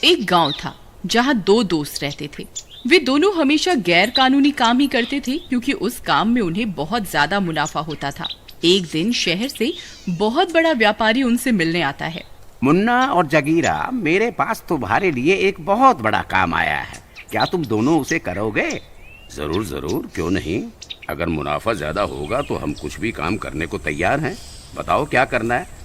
एक गांव था जहां दो दोस्त रहते थे। वे दोनों हमेशा गैर कानूनी काम ही करते थे क्योंकि उस काम में उन्हें बहुत ज्यादा मुनाफा होता था। एक दिन शहर से बहुत बड़ा व्यापारी उनसे मिलने आता है। मुन्ना और जगीरा, मेरे पास तुम्हारे लिए एक बहुत बड़ा काम आया है। क्या तुम दोनों उसे करोगे? जरूर जरूर, क्यों नहीं। अगर मुनाफा ज्यादा होगा तो हम कुछ भी काम करने को तैयार हैं। बताओ क्या करना है।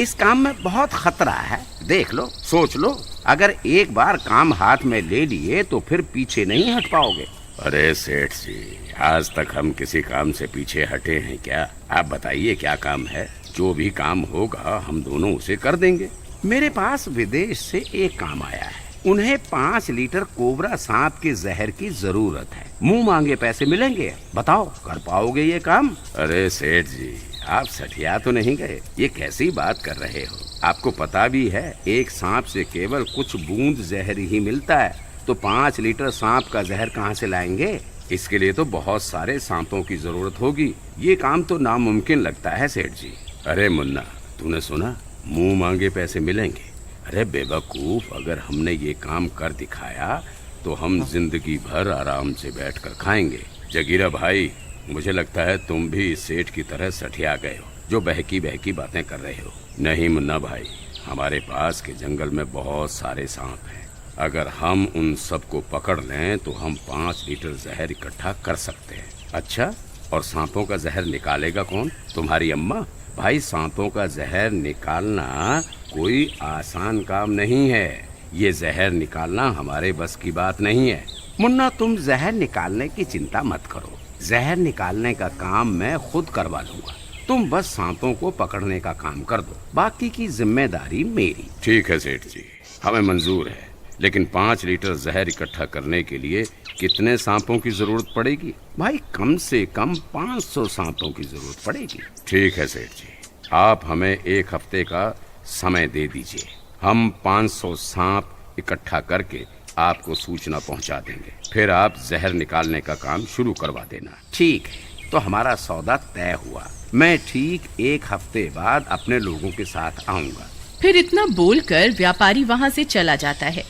इस काम में बहुत खतरा है। देख लो, सोच लो, अगर एक बार काम हाथ में ले लिए तो फिर पीछे नहीं हट पाओगे। अरे सेठ जी, आज तक हम किसी काम से पीछे हटे हैं क्या? आप बताइए क्या काम है। जो भी काम होगा हम दोनों उसे कर देंगे। मेरे पास विदेश से एक काम आया है। उन्हें 5 लीटर कोबरा सांप के जहर की जरूरत है। मुंह मांगे पैसे मिलेंगे। बताओ, कर पाओगे ये काम? अरे सेठ जी, आप सठिया तो नहीं गए? ये कैसी बात कर रहे हो? आपको पता भी है एक सांप से केवल कुछ बूंद जहर ही मिलता है, तो 5 लीटर सांप का जहर कहाँ से लाएंगे? इसके लिए तो बहुत सारे सांपों की जरूरत होगी। ये काम तो नामुमकिन लगता है सेठ जी। अरे मुन्ना, तूने सुना, मुंह मांगे पैसे मिलेंगे? अरे बेवकूफ, अगर हमने ये काम कर दिखाया तो हम जिंदगी भर आराम से बैठकर खाएंगे। जगीरा भाई, मुझे लगता है तुम भी इस सेठ की तरह सठिया गए हो जो बहकी बहकी बातें कर रहे हो। नहीं मुन्ना भाई, हमारे पास के जंगल में बहुत सारे सांप हैं। अगर हम उन सबको पकड़ लें तो हम 5 लीटर जहर इकट्ठा कर सकते हैं। अच्छा, और सांपों का जहर निकालेगा कौन? तुम्हारी अम्मा? भाई, सांपों का जहर निकालना कोई आसान काम नहीं है। ये जहर निकालना हमारे बस की बात नहीं है। मुन्ना, तुम जहर निकालने की चिंता मत करो। जहर निकालने का काम मैं खुद करवा लूंगा। तुम बस सांपों को पकड़ने का काम कर दो, बाकी की जिम्मेदारी मेरी। ठीक है सेठ जी, हमें मंजूर है, लेकिन 5 लीटर जहर इकट्ठा करने के लिए कितने सांपों की जरूरत पड़ेगी? भाई, कम से कम 500 सांपों की जरूरत पड़ेगी। ठीक है सेठ जी, आप हमें 1 हफ्ते का समय दे दीजिए। हम 500 सांप इकट्ठा करके आपको सूचना पहुंचा देंगे। फिर आप जहर निकालने का काम शुरू करवा देना। ठीक है, तो हमारा सौदा तय हुआ। मैं ठीक 1 हफ्ते बाद अपने लोगों के साथ आऊंगा। फिर इतना बोलकर व्यापारी वहाँ से चला जाता है।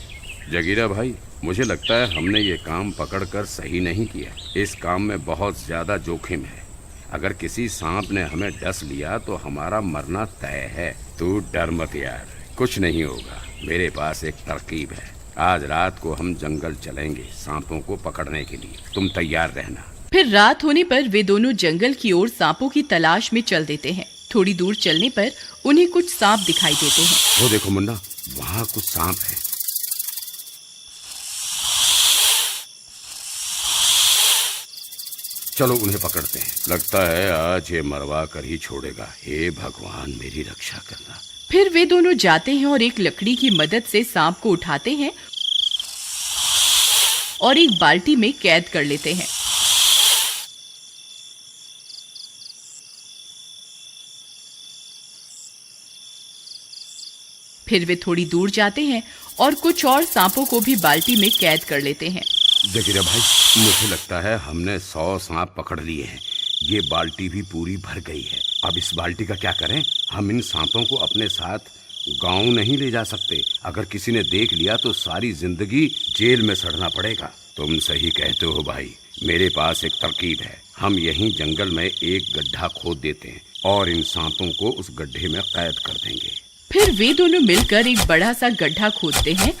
जगीरा भाई, मुझे लगता है हमने ये काम पकड़कर सही नहीं किया। इस काम में बहुत ज्यादा जोखिम है। अगर किसी सांप ने हमें डस लिया तो हमारा मरना तय है। तू डर मत यार, कुछ नहीं होगा। मेरे पास एक तरकीब है। आज रात को हम जंगल चलेंगे सांपों को पकड़ने के लिए। तुम तैयार रहना। फिर रात होने पर वे दोनों जंगल की ओर सांपों की तलाश में चल देते हैं। थोड़ी दूर चलने पर उन्हें कुछ सांप दिखाई देते हैं। वो देखो मुन्ना, वहाँ कुछ सांप है। चलो उन्हें पकड़ते हैं। लगता है आज ये मरवा कर ही छोड़ेगा। हे भगवान, मेरी रक्षा करना। फिर वे दोनों जाते हैं और एक लकड़ी की मदद से सांप को उठाते हैं और एक बाल्टी में कैद कर लेते हैं। फिर वे थोड़ी दूर जाते हैं और कुछ और सांपों को भी बाल्टी में कैद कर लेते हैं। जगीरा भाई, मुझे लगता है हमने 100 सांप पकड़ लिए हैं। ये बाल्टी भी पूरी भर गई है। अब इस बाल्टी का क्या करें? हम इन सांपों को अपने साथ गांव नहीं ले जा सकते। अगर किसी ने देख लिया तो सारी जिंदगी जेल में सड़ना पड़ेगा। तुम सही कहते हो भाई, मेरे पास एक तरकीब है। हम यहीं जंगल में एक गड्ढा खोद देते हैं और इन सांपों को उस गड्ढे में कैद कर देंगे। फिर वे दोनों मिलकर एक बड़ा सा गड्ढा खोदते हैं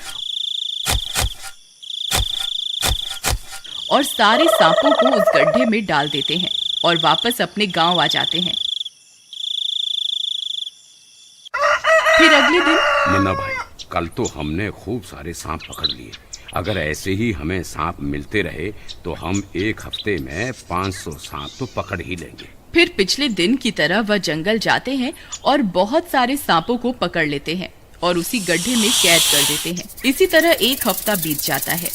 और सारे सांपों को उस गड्ढे में डाल देते हैं और वापस अपने गांव आ जाते हैं। फिर अगले दिन मुन्ना भाई, कल तो हमने खूब सारे सांप पकड़ लिए। अगर ऐसे ही हमें सांप मिलते रहे तो हम 1 हफ्ते में 500 सांप तो पकड़ ही लेंगे। फिर पिछले दिन की तरह वह जंगल जाते हैं और बहुत सारे सांपों को पकड़ लेते हैं और उसी गड्ढे में कैद कर देते हैं। इसी तरह 1 हफ्ता बीत जाता है।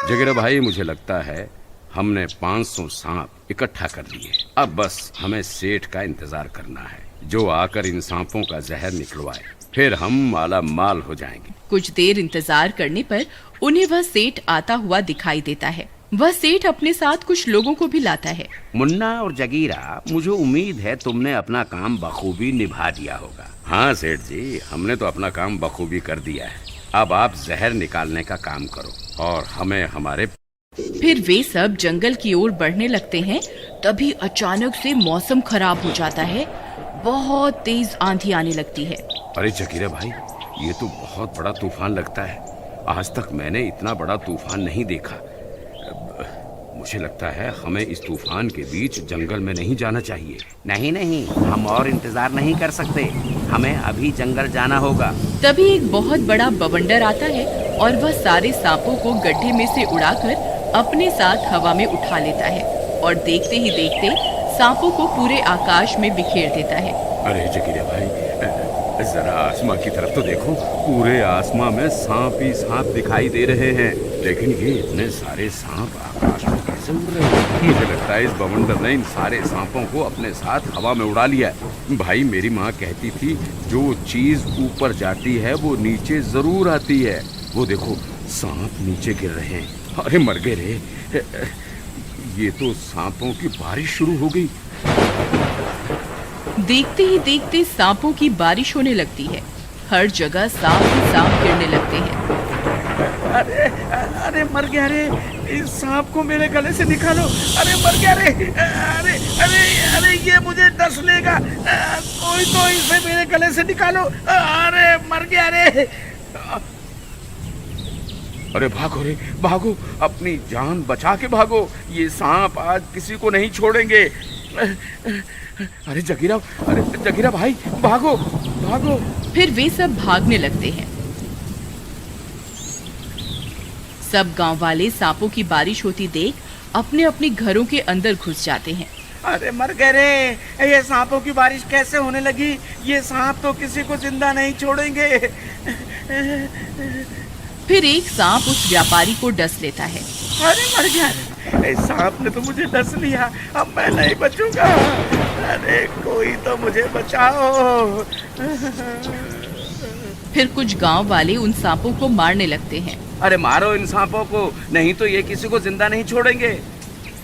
जगीरा भाई, मुझे लगता है हमने 500 सांप इकट्ठा कर लिए। अब बस हमें सेठ का इंतजार करना है, जो आकर इन सांपों का जहर निकलवाए। फिर हम माला माल हो जाएंगे। कुछ देर इंतजार करने पर उन्हें वह सेठ आता हुआ दिखाई देता है। वह सेठ अपने साथ कुछ लोगों को भी लाता है। मुन्ना और जगीरा, मुझे उम्मीद है तुमने अपना काम बखूबी निभा दिया होगा। हाँ सेठ जी, हमने तो अपना काम बखूबी कर दिया है। अब आप जहर निकालने का काम करो और हमें हमारे। फिर वे सब जंगल की ओर बढ़ने लगते हैं। तभी अचानक से मौसम खराब हो जाता है। बहुत तेज आंधी आने लगती है। अरे जगीरा भाई, ये तो बहुत बड़ा तूफान लगता है। आज तक मैंने इतना बड़ा तूफान नहीं देखा। मुझे लगता है हमें इस तूफान के बीच जंगल में नहीं जाना चाहिए। नहीं नहीं, हम और इंतजार नहीं कर सकते, हमें अभी जंगल जाना होगा। तभी एक बहुत बड़ा बवंडर आता है और वह सारे सांपों को गड्ढे में से उड़ाकर अपने साथ हवा में उठा लेता है और देखते ही देखते सांपों को पूरे आकाश में बिखेर देता है। अरे जगीरा भाई, जरा आसमां की तरफ तो देखो। पूरे आसमां में सांप ही सांप दिखाई दे रहे हैं, लेकिन ये इतने सारे सांप आकाश में कैसे उड़ रहे हैं? मुझे लगता है इस बवंडर ने इन सारे सांपों को अपने साथ हवा में उड़ा लिया है। भाई, मेरी माँ कहती थी जो चीज ऊपर जाती है वो नीचे जरूर आती है। वो देखो, सांप नीचे गिर रहे हैं। अरे मर गए रे, ये तो सांपों की बारिश शुरू हो गई। देखते ही देखते सांपों की बारिश होने लगती है। हर जगह सांप ही सांप गिरने लगते हैं। अरे अरे मर गया रे, इस सांप को मेरे गले से निकालो। अरे मर गया रे, अरे अरे अरे ये मुझे डस लेगा। कोई तो इसे मेरे गले से निकालो। अरे मर गया रे। अरे भागो रे, भागो, अपनी जान बचा के भागो। ये सांप आज किसी को नहीं छोड़ेंगे। अरे जगीरा भाई, भागो भागो। फिर वे सब भागने लगते हैं। सब गांव वाले सांपों की बारिश होती देख अपने अपने घरों के अंदर घुस जाते हैं। अरे मर गए रे, ये सांपों की बारिश कैसे होने लगी? ये सांप तो किसी को जिंदा नहीं छोड़ेंगे। फिर एक सांप उस व्यापारी को डस लेता है। अरे मर गया रे, इस सांप ने तो मुझे डस लिया, अब मैं नहीं बचूंगा। अरे कोई तो मुझे बचाओ। फिर कुछ गांव वाले उन सांपों को मारने लगते हैं। अरे मारो इन सांपों को, नहीं तो ये किसी को जिंदा नहीं छोड़ेंगे।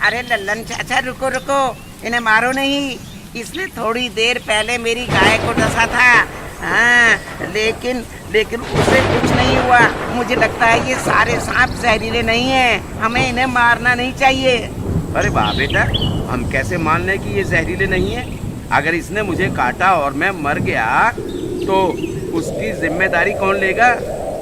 अरे लल्लन चाचा, रुको रुको, इन्हें मारो नहीं। इसने थोड़ी देर पहले मेरी गाय को डसा था। हाँ, लेकिन उसे कुछ नहीं हुआ। मुझे लगता है ये सारे सांप जहरीले नहीं हैं, हमें इन्हें मारना नहीं चाहिए। अरे वाह बेटा, हम कैसे मान लें कि ये जहरीले नहीं है? अगर इसने मुझे काटा और मैं मर गया तो उसकी जिम्मेदारी कौन लेगा?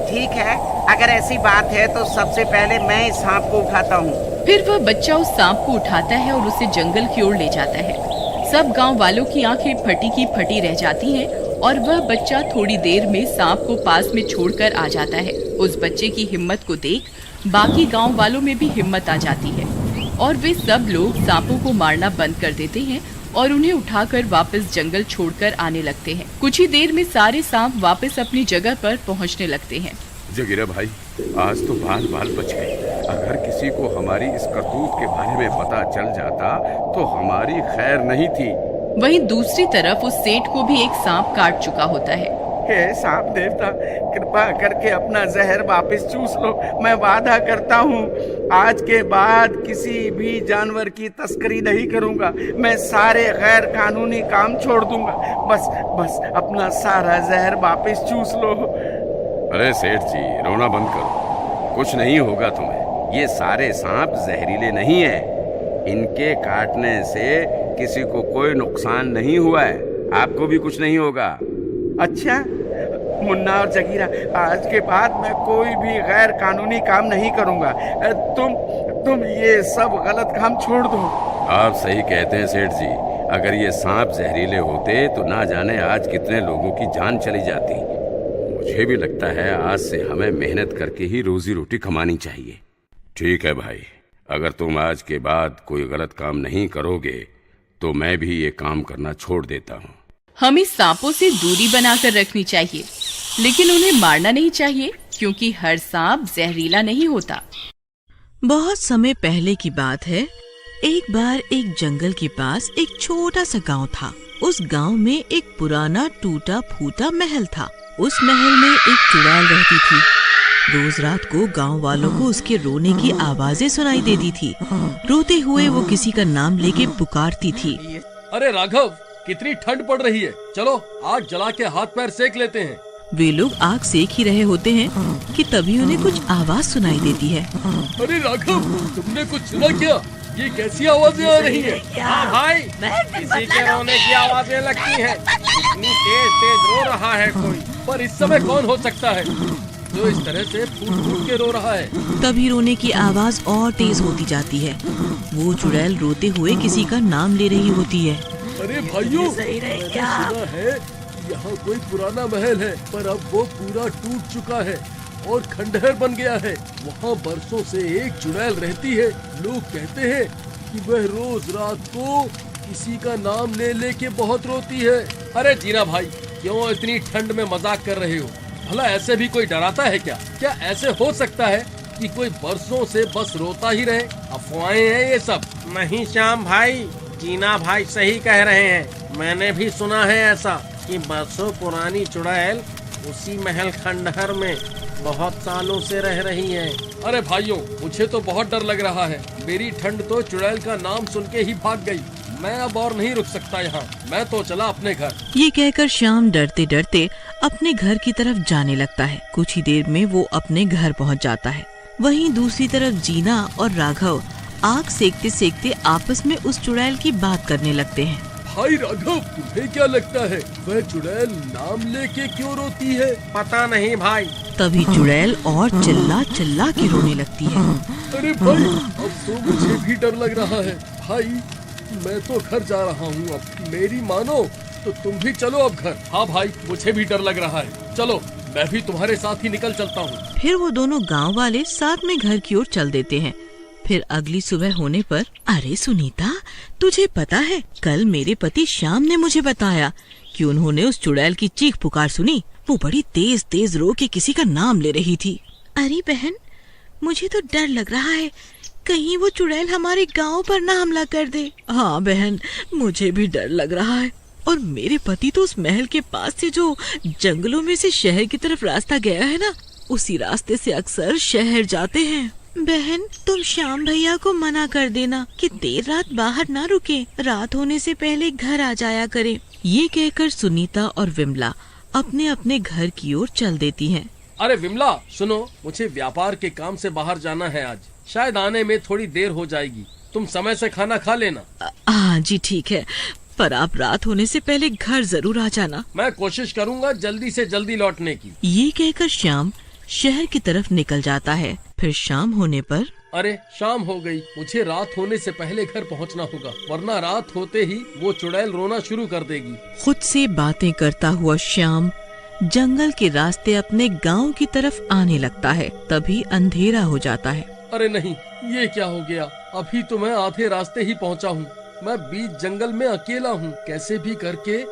ठीक है, अगर ऐसी बात है तो सबसे पहले मैं इस सांप को उठाता हूँ। फिर वह बच्चा उस सांप को उठाता है और उसे जंगल की ओर ले जाता है। सब गांव वालों की आंखें फटी की फटी रह जाती हैं और वह बच्चा थोड़ी देर में सांप को पास में छोड़कर आ जाता है। उस बच्चे की हिम्मत को देख बाकी गांव वालों में भी हिम्मत आ जाती है और वे सब लोग सांपों को मारना बंद कर देते हैं और उन्हें उठाकर वापस जंगल छोड़कर आने लगते हैं। कुछ ही देर में सारे सांप वापस अपनी जगह पर पहुंचने लगते हैं। जगीरा भाई, आज तो बाल बाल बच गए। अगर किसी को हमारी इस करतूत के बारे में पता चल जाता तो हमारी खैर नहीं थी। वहीं दूसरी तरफ उस सेठ को भी एक सांप काट चुका होता है। हे सांप देवता, कृपा करके अपना जहर वापस चूस लो। मैं वादा करता हूँ आज के बाद किसी भी जानवर की तस्करी नहीं करूँगा। मैं सारे गैर कानूनी काम छोड़ दूंगा। बस अपना सारा जहर वापस चूस लो। अरे सेठ जी, रोना बंद करो, कुछ नहीं होगा तुम्हें। ये सारे सांप जहरीले नहीं है, इनके काटने से किसी को कोई नुकसान नहीं हुआ है। आपको भी कुछ नहीं होगा। अच्छा मुन्ना और जगीरा, आज के बाद मैं कोई भी गैर कानूनी काम नहीं करूंगा। तुम ये सब गलत काम छोड़ दो। आप सही कहते हैं सेठ जी, अगर ये सांप जहरीले होते तो ना जाने आज कितने लोगों की जान चली जाती। मुझे भी लगता है आज से हमें मेहनत करके ही रोजी रोटी कमानी चाहिए। ठीक है भाई, अगर तुम आज के बाद कोई गलत काम नहीं करोगे तो मैं भी ये काम करना छोड़ देता हूँ। हमें सांपों से दूरी बनाकर रखनी चाहिए, लेकिन उन्हें मारना नहीं चाहिए क्योंकि हर सांप जहरीला नहीं होता। बहुत समय पहले की बात है। एक बार एक जंगल के पास एक छोटा सा गांव था। उस गांव में एक पुराना टूटा फूटा महल था। उस महल में एक चुड़ैल रहती थी। रोज रात को गांव वालों को उसके रोने की आवाजें सुनाई देती थी। रोते हुए वो किसी का नाम लेके पुकारती थी। अरे राघव, कितनी ठंड पड़ रही है, चलो आग जला के हाथ पैर सेक लेते हैं। वे लोग आग सेक ही रहे होते हैं कि तभी उन्हें कुछ आवाज सुनाई देती है। अरे राघव, तुमने कुछ सुना क्या? ये कैसी आवाजें आ रही है? हाँ भाई, किसी के रोने की आवाजें लगती हैं। इतनी तेज तेज रो रहा है कोई। पर इस समय कौन हो सकता है जो इस तरह से फूट फूट के रो रहा है? तभी रोने की आवाज और तेज होती जाती है। वो चुड़ैल रोते हुए किसी का नाम ले रही होती है। अरे भाइयों, मैंने सुना है यहाँ कोई पुराना महल है, पर अब वो पूरा टूट चुका है और खंडहर बन गया है। वहाँ बरसों से एक चुड़ैल रहती है। लोग कहते हैं कि वह रोज रात को किसी का नाम ले लेके बहुत रोती है। अरे जीना भाई, क्यों इतनी ठंड में मजाक कर रहे हो? भला ऐसे भी कोई डराता है क्या? क्या ऐसे हो सकता है कि कोई बरसों से बस रोता ही रहे? अफवाहें हैं ये सब। नहीं श्याम भाई, जीना भाई सही कह रहे हैं। मैंने भी सुना है ऐसा कि बरसों पुरानी चुड़ैल उसी महल खंडहर में बहुत सालों से रह रही है। अरे भाइयों, मुझे तो बहुत डर लग रहा है। मेरी ठंड तो चुड़ैल का नाम सुन के ही भाग गई। मैं अब और नहीं रुक सकता यहाँ। मैं तो चला अपने घर। ये कहकर श्याम डरते डरते अपने घर की तरफ जाने लगता है। कुछ ही देर में वो अपने घर पहुँच जाता है। वहीं दूसरी तरफ जीना और राघव आग सेकते सेकते आपस में उस चुड़ैल की बात करने लगते हैं। भाई राघव, तुम्हें क्या लगता है वह चुड़ैल नाम लेके क्यों रोती है? पता नहीं भाई। तभी चुड़ैल और चिल्ला चिल्ला के रोने लगती है। अरे भाई, अब तो मुझे भी डर लग रहा है। भाई, मैं तो घर जा रहा हूँ। अब मेरी मानो तो तुम भी चलो अब घर। हाँ भाई, मुझे भी डर लग रहा है। चलो, मैं भी तुम्हारे साथ ही निकल चलता हूँ। फिर वो दोनों गांव वाले साथ में घर की ओर चल देते हैं। फिर अगली सुबह होने पर, अरे सुनीता, तुझे पता है कल मेरे पति श्याम ने मुझे बताया कि उन्होंने उस चुड़ैल की चीख पुकार सुनी। वो बड़ी तेज तेज रो के किसी का नाम ले रही थी। अरे बहन, मुझे तो डर लग रहा है, कहीं वो चुड़ैल हमारे गांव पर ना हमला कर दे। हाँ बहन, मुझे भी डर लग रहा है। और मेरे पति तो उस महल के पास से जो जंगलों में से शहर की तरफ रास्ता गया है ना, उसी रास्ते से अक्सर शहर जाते हैं। बहन, तुम श्याम भैया को मना कर देना कि देर रात बाहर ना रुके, रात होने से पहले घर आ जाया करे। ये कहकर सुनीता और विमला अपने अपने घर की ओर चल देती हैं। अरे विमला, सुनो, मुझे व्यापार के काम से बाहर जाना है आज। शायद आने में थोड़ी देर हो जाएगी। तुम समय से खाना खा लेना। हाँ जी ठीक है, पर आप रात होने से पहले घर जरूर आ जाना। मैं कोशिश करूँगा जल्दी से जल्दी लौटने की। ये कहकर श्याम शहर की तरफ निकल जाता है। फिर शाम होने पर, अरे शाम हो गई, मुझे रात होने से पहले घर पहुंचना होगा, वरना रात होते ही वो चुड़ैल रोना शुरू कर देगी। खुद से बातें करता हुआ श्याम जंगल के रास्ते अपने गांव की तरफ आने लगता है। तभी अंधेरा हो जाता है। अरे नहीं, ये क्या हो गया? अभी तो मैं आधे रास्ते ही पहुंचा हूँ। मैं बीच जंगल में अकेला हूँ। कैसे भी करके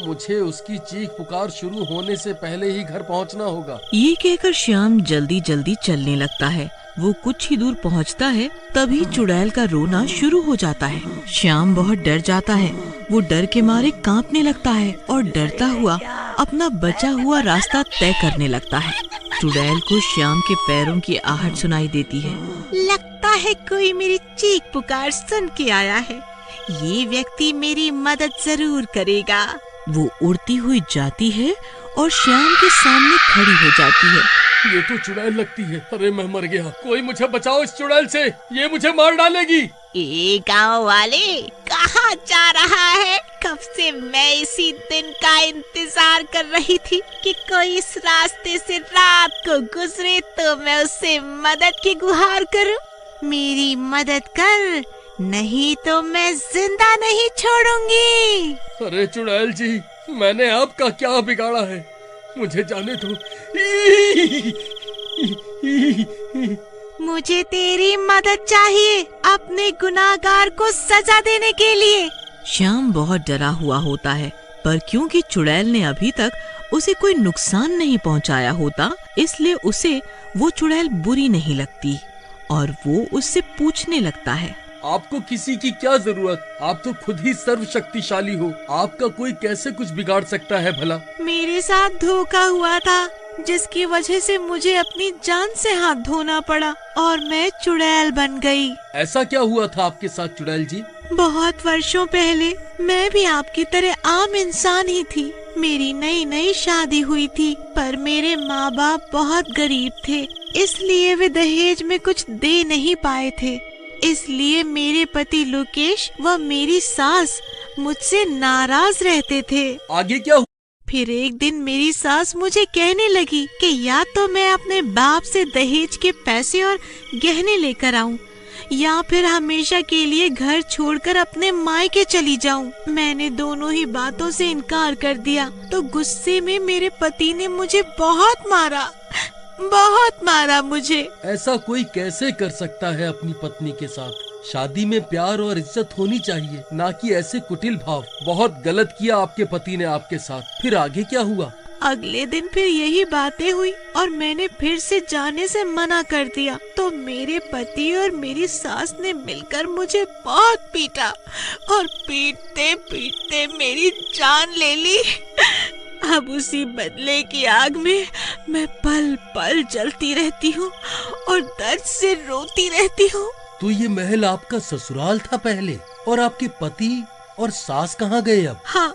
मुझे उसकी चीख पुकार शुरू होने से पहले ही घर पहुंचना होगा। ये कहकर श्याम जल्दी जल्दी चलने लगता है। वो कुछ ही दूर पहुंचता है, तभी चुड़ैल का रोना शुरू हो जाता है। श्याम बहुत डर जाता है। वो डर के मारे कांपने लगता है और डरता हुआ अपना बचा हुआ रास्ता तय करने लगता है। चुड़ैल को श्याम के पैरों की आहट सुनाई देती है। लगता है कोई मेरी चीख पुकार सुन के आया है। ये व्यक्ति मेरी मदद जरूर करेगा। वो उड़ती हुई जाती है और श्याम के सामने खड़ी हो जाती है। ये तो चुड़ैल लगती है। अरे मैं मर गया। कोई मुझे बचाओ इस चुड़ैल से, ये मुझे मार डालेगी। ए गाँव वाले, कहाँ जा रहा है? कब से मैं इसी दिन का इंतजार कर रही थी कि कोई इस रास्ते से रात को गुजरे तो मैं उससे मदद की गुहार करूं। मेरी मदद कर, नहीं तो मैं जिंदा नहीं छोड़ूंगी। अरे चुड़ैल जी, मैंने आपका क्या बिगाड़ा है? मुझे जाने दो। मुझे तेरी मदद चाहिए अपने गुनाहगार को सजा देने के लिए। श्याम बहुत डरा हुआ होता है, पर क्योंकि चुड़ैल ने अभी तक उसे कोई नुकसान नहीं पहुंचाया होता, इसलिए उसे वो चुड़ैल बुरी नहीं लगती और वो उससे पूछने लगता है। आपको किसी की क्या जरूरत? आप तो खुद ही सर्वशक्तिशाली हो। आपका कोई कैसे कुछ बिगाड़ सकता है भला? मेरे साथ धोखा हुआ था। जिसकी वजह से मुझे अपनी जान से हाथ धोना पड़ा और मैं चुड़ैल बन गई। ऐसा क्या हुआ था आपके साथ चुड़ैल जी? बहुत वर्षों पहले मैं भी आपकी तरह आम इंसान ही थी। मेरी नई नई शादी हुई थी, पर मेरे माँ बाप बहुत गरीब थे, इसलिए वे दहेज में कुछ दे नहीं पाए थे। इसलिए मेरे पति लोकेश व मेरी सास मुझसे नाराज रहते थे। आगे क्या हुआ? फिर एक दिन मेरी सास मुझे कहने लगी कि या तो मैं अपने बाप से दहेज के पैसे और गहने लेकर आऊं, या फिर हमेशा के लिए घर छोड़कर अपने मायके चली जाऊं। मैंने दोनों ही बातों से इनकार कर दिया तो गुस्से में मेरे पति ने मुझे बहुत मारा मुझे। ऐसा कोई कैसे कर सकता है अपनी पत्नी के साथ? शादी में प्यार और इज्जत होनी चाहिए, ना कि ऐसे कुटिल भाव। बहुत गलत किया आपके पति ने आपके साथ। फिर आगे क्या हुआ? अगले दिन फिर यही बातें हुई और मैंने फिर से जाने से मना कर दिया तो मेरे पति और मेरी सास ने मिलकर मुझे बहुत पीटा और पीटते पीटते मेरी जान ले ली। अब उसी बदले की आग में मैं पल पल जलती रहती हूँ और दर्द से रोती रहती हूँ। तो ये महल आपका ससुराल था पहले, और आपके पति और सास कहाँ गए अब? हाँ,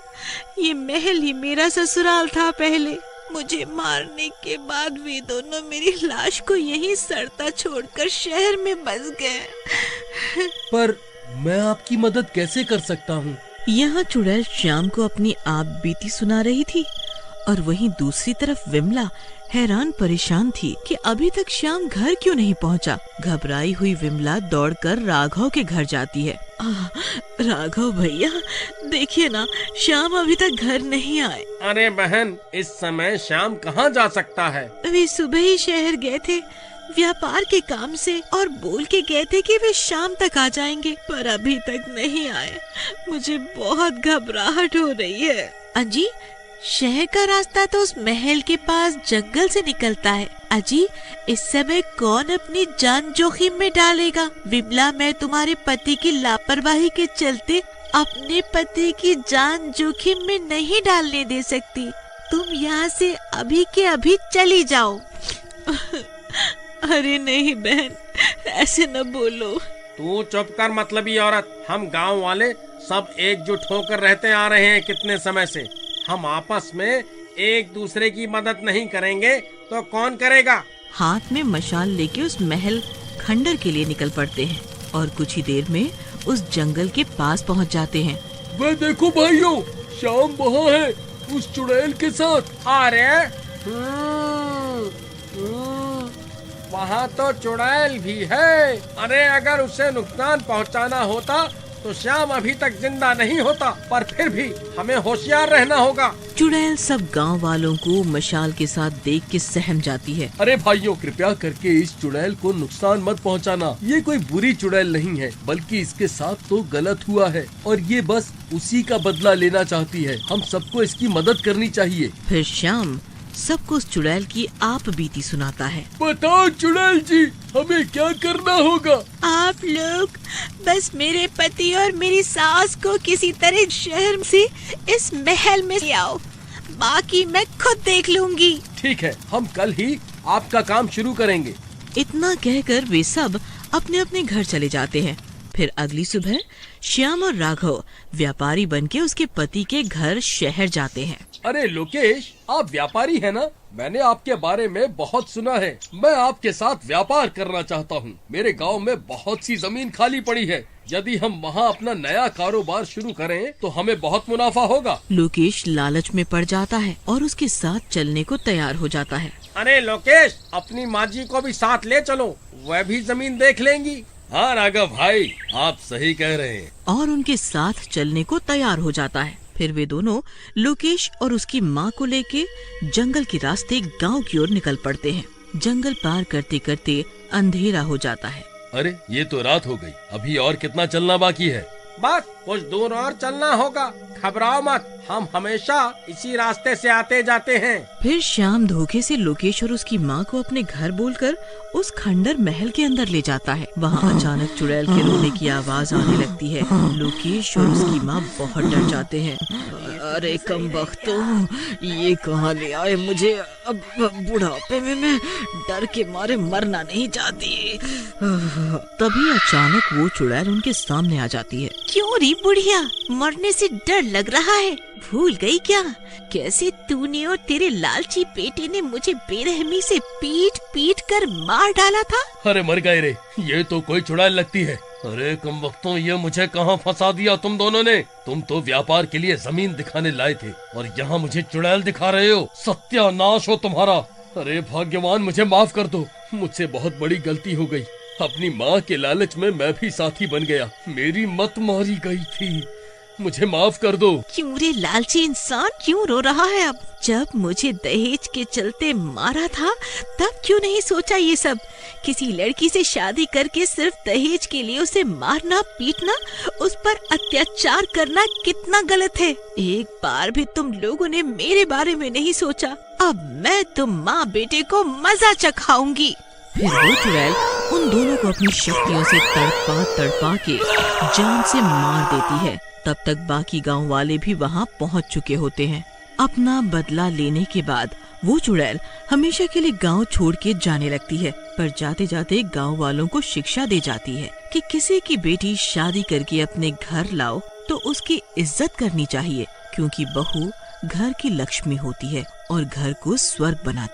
ये महल ही मेरा ससुराल था पहले। मुझे मारने के बाद वे दोनों मेरी लाश को यहीं सड़ता छोड़कर शहर में बस गए। पर मैं आपकी मदद कैसे कर सकता हूँ? यहाँ चुड़ैल श्याम को अपनी आप बीती सुना रही थी और वहीं दूसरी तरफ विमला हैरान परेशान थी कि अभी तक श्याम घर क्यों नहीं पहुँचा। घबराई हुई विमला दौड़कर राघव के घर जाती है। राघव भैया, देखिए ना, श्याम अभी तक घर नहीं आए। अरे बहन, इस समय श्याम कहाँ जा सकता है? वे सुबह ही शहर गए थे व्यापार के काम से और बोल के गए थे कि वे शाम तक आ जाएंगे, पर अभी तक नहीं आए। मुझे बहुत घबराहट हो रही है। अजी, शहर का रास्ता तो उस महल के पास जंगल से निकलता है। अजी, इस समय कौन अपनी जान जोखिम में डालेगा? विमला, मैं तुम्हारे पति की लापरवाही के चलते अपने पति की जान जोखिम में नहीं डालने दे सकती। तुम यहाँ से अभी के अभी चली जाओ। अरे नहीं बहन, ऐसे न बोलो। तू चुप कर मतलबी औरत। हम गांव वाले सब एकजुट होकर रहते आ रहे हैं कितने समय से। हम आपस में एक दूसरे की मदद नहीं करेंगे तो कौन करेगा? हाथ में मशाल लेके उस महल खंडर के लिए निकल पड़ते हैं और कुछ ही देर में उस जंगल के पास पहुंच जाते हैं। वह देखो भाइयों, श्याम वहाँ है उस चुड़ैल के साथ। अरे वहाँ तो चुड़ैल भी है। अरे अगर उसे नुकसान पहुँचाना होता तो श्याम अभी तक जिंदा नहीं होता, पर फिर भी हमें होशियार रहना होगा। चुड़ैल सब गांव वालों को मशाल के साथ देख के सहम जाती है। अरे भाइयों, कृपया करके इस चुड़ैल को नुकसान मत पहुंचाना। ये कोई बुरी चुड़ैल नहीं है, बल्कि इसके साथ तो गलत हुआ है और ये बस उसी का बदला लेना चाहती है। हम सबको इसकी मदद करनी चाहिए। फिर श्याम सबको उस चुड़ैल की आप बीती सुनाता है। बताओ चुड़ैल जी, हमें क्या करना होगा? आप लोग बस मेरे पति और मेरी सास को किसी तरह शहर से इस महल में ले आओ, बाकी मैं खुद देख लूंगी। ठीक है, हम कल ही आपका काम शुरू करेंगे। इतना कहकर वे सब अपने अपने घर चले जाते हैं। फिर अगली सुबह श्याम और राघव व्यापारी बनके उसके पति के घर शहर जाते हैं। अरे लोकेश, आप व्यापारी हैं ना? मैंने आपके बारे में बहुत सुना है। मैं आपके साथ व्यापार करना चाहता हूँ। मेरे गांव में बहुत सी जमीन खाली पड़ी है। यदि हम वहाँ अपना नया कारोबार शुरू करें तो हमें बहुत मुनाफा होगा। लोकेश लालच में पड़ जाता है और उसके साथ चलने को तैयार हो जाता है। अरे लोकेश, अपनी माँ जी को भी साथ ले चलो, वह भी जमीन देख लेंगी। हाँ राघव भाई, आप सही कह रहे हैं। और उनके साथ चलने को तैयार हो जाता है। फिर वे दोनों लोकेश और उसकी माँ को लेके जंगल के रास्ते गांव की ओर निकल पड़ते हैं। जंगल पार करते करते अंधेरा हो जाता है। अरे ये तो रात हो गई, अभी और कितना चलना बाकी है? बस कुछ दूर और चलना होगा। घबराओ मत, हम हमेशा इसी रास्ते से आते जाते हैं। फिर श्याम धोखे से लोकेश और उसकी माँ को अपने घर बोलकर उस खंडर महल के अंदर ले जाता है। वहाँ अचानक चुड़ैल के रोने की आवाज आने लगती है। लोकेश और उसकी माँ बहुत डर जाते हैं। अरे कमबख्तों, ये कहाँ ले आए मुझे? अब बुढ़ापे में मैं डर के मारे मरना नहीं चाहती। तभी अचानक वो चुड़ैल उनके सामने आ जाती है। क्यों री बुढ़िया, मरने से डर लग रहा है? भूल गई क्या कैसे तूने और तेरे लालची बेटे ने मुझे बेरहमी से पीट पीट कर मार डाला था? अरे मर गए रे, ये तो कोई चुड़ैल लगती है। अरे कमबख्तों, ये मुझे कहाँ फंसा दिया तुम दोनों ने? तुम तो व्यापार के लिए जमीन दिखाने लाए थे और यहाँ मुझे चुड़ैल दिखा रहे हो। सत्यानाश हो तुम्हारा। अरे भाग्यवान, मुझे माफ कर दो, मुझसे बहुत बड़ी गलती हो गई। अपनी माँ के लालच में मैं भी साथी बन गया, मेरी मत मारी गई थी, मुझे माफ कर दो। क्यों रे लालची इंसान, क्यों रो रहा है अब? जब मुझे दहेज के चलते मारा था तब क्यों नहीं सोचा ये सब? किसी लड़की से शादी करके सिर्फ दहेज के लिए उसे मारना, पीटना, उस पर अत्याचार करना कितना गलत है। एक बार भी तुम लोगों ने मेरे बारे में नहीं सोचा। अब मैं तुम माँ बेटे को मजा चखाऊंगी। फिर वो चुड़ैल उन दोनों को अपनी शक्तियों से तड़पा तड़पा के जान से मार देती है। तब तक बाकी गांव वाले भी वहां पहुंच चुके होते हैं। अपना बदला लेने के बाद वो चुड़ैल हमेशा के लिए गांव छोड़ के जाने लगती है, पर जाते जाते गांव वालों को शिक्षा दे जाती है कि किसी की बेटी शादी करके अपने घर लाओ तो उसकी इज्जत करनी चाहिए, क्योंकि बहू घर की लक्ष्मी होती है और घर को स्वर्ग बनाती है।